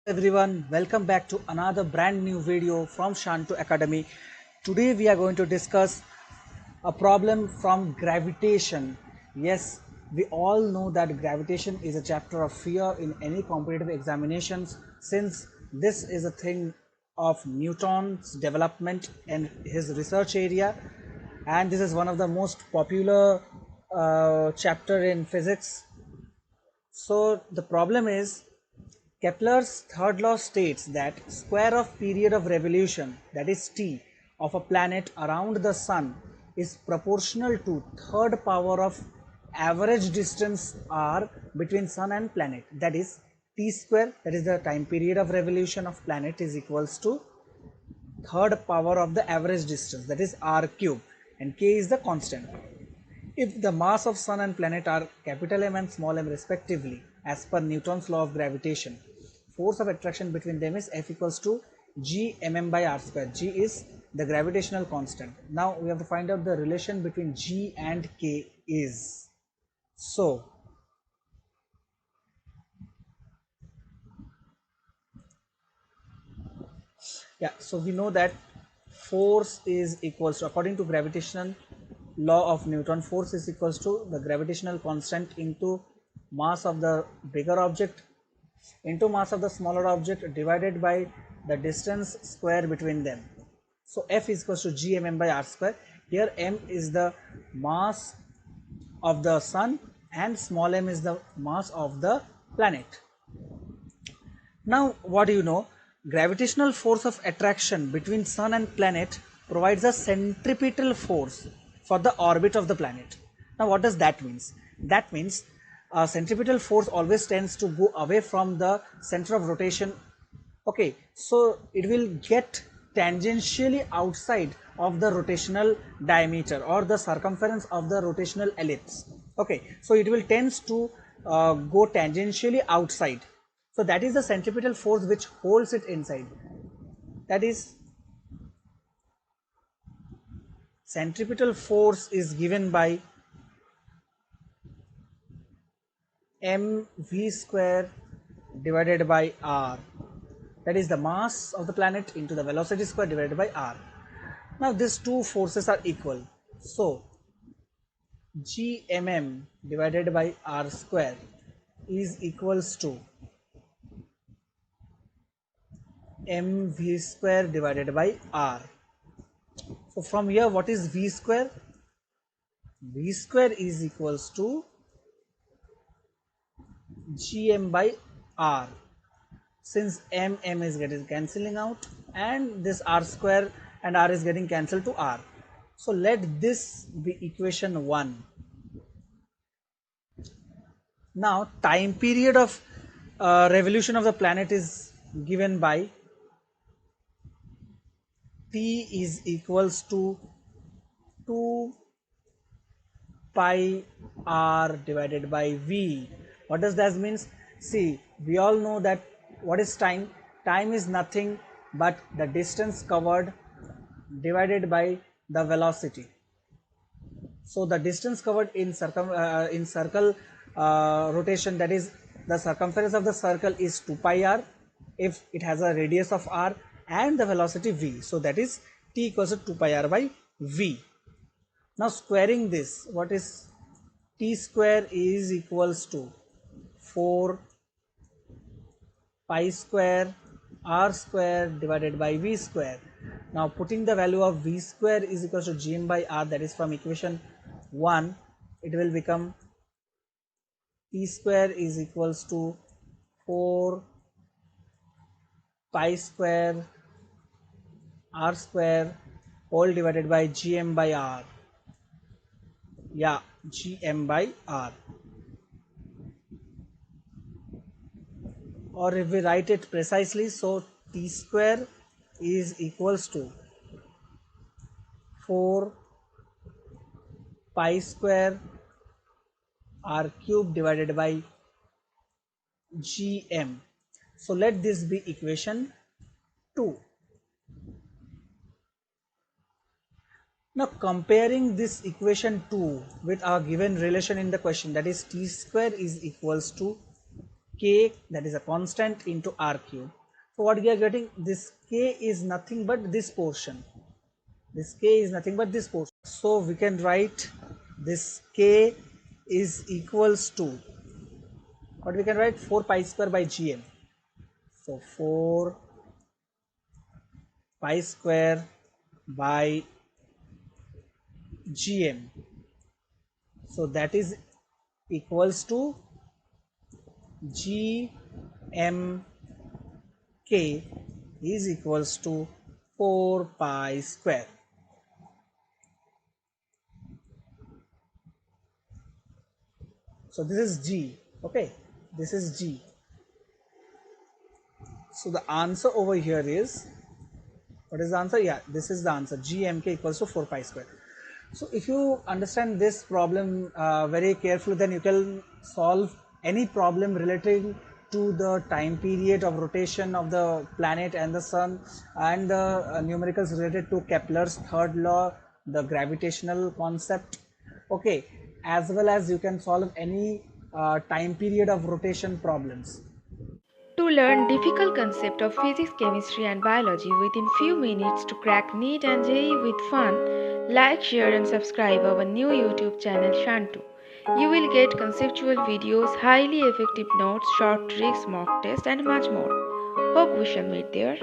Everyone, welcome back to another brand new video from Shantu Academy. Today we are going to discuss a problem from gravitation. Yes, we all know that gravitation is a chapter of fear in any competitive examinations, since this is a thing of Newton's development and his research area, and this is one of the most popular chapter in physics. So the problem is, Kepler's third law states that square of period of revolution, that is t, of a planet around the sun is proportional to third power of average distance r between sun and planet, that is t square, that is the time period of revolution of planet, is equals to third power of the average distance, that is r cube, and k is the constant. If the mass of sun and planet are capital M and small m respectively, as per Newton's law of gravitation, force of attraction between them is F equals to g mm by r square. G is the gravitational constant. Now we have to find out the relation between g and k is. So so we know that force is equals to, according to gravitational law of Newton, force is equals to the gravitational constant into mass of the bigger object into mass of the smaller object divided by the distance square between them. So F is equals to g mm by r square. Here m is the mass of the sun and small m is the mass of the planet. Now what do you know? Gravitational force of attraction between sun and planet provides a centripetal force for the orbit of the planet. Now what does that mean? That means centripetal force always tends to go away from the center of rotation. Okay, so it will get tangentially outside of the rotational diameter or the circumference of the rotational ellipse. Okay, so it will tends to go tangentially outside. So that is the centripetal force which holds it inside. That is, centripetal force is given by mv square divided by r. That is the mass of the planet into the velocity square divided by r. Now these two forces are equal. So gmm divided by r square is equals to mv square divided by r. So from here, what is v square? V square is equals to gm by r. Since m is getting cancelling out and this r square and r is getting cancelled to r. So let this be equation 1. Now time period of revolution of the planet is given by t is equals to 2 pi r divided by v. What does that mean? See, we all know that what is time? Time is nothing but the distance covered divided by the velocity. So the distance covered in circle rotation, that is the circumference of the circle, is 2 pi r if it has a radius of r and the velocity v. So that is t equals to 2 pi r by v. Now squaring this, what is t square is equals to 4 pi square r square divided by v square. Now putting the value of v square is equals to gm by r, that is from equation 1, it will become t square is equals to 4 pi square r square all divided by gm by r. Gm by r. Or if we write it precisely, so t square is equals to 4 pi square r cube divided by gm. So let this be equation 2. Now comparing this equation 2 with our given relation in the question, that is t square is equals to k, that is a constant, into r cube. So what we are getting, this k is nothing but this portion. This k is nothing but this portion. So we can write this k is equals to, what we can write, 4 pi square by gm. So 4 pi square by gm. So that is equals to gmk is equals to 4 pi square. So this is g. Okay, this is g. So the answer over here is, what is the answer? Yeah, this is the answer, gmk equals to 4 pi square. So if you understand this problem very carefully, then you can solve any problem relating to the time period of rotation of the planet and the sun, and the numericals related to Kepler's third law, the gravitational concept. Okay, as well as you can solve any time period of rotation problems. To learn difficult concepts of physics, chemistry and biology within few minutes to crack NEET and JEE with fun, like, share and subscribe our new YouTube channel Shantu. You will get conceptual videos, highly effective notes, short tricks, mock tests and much more. Hope we shall meet there.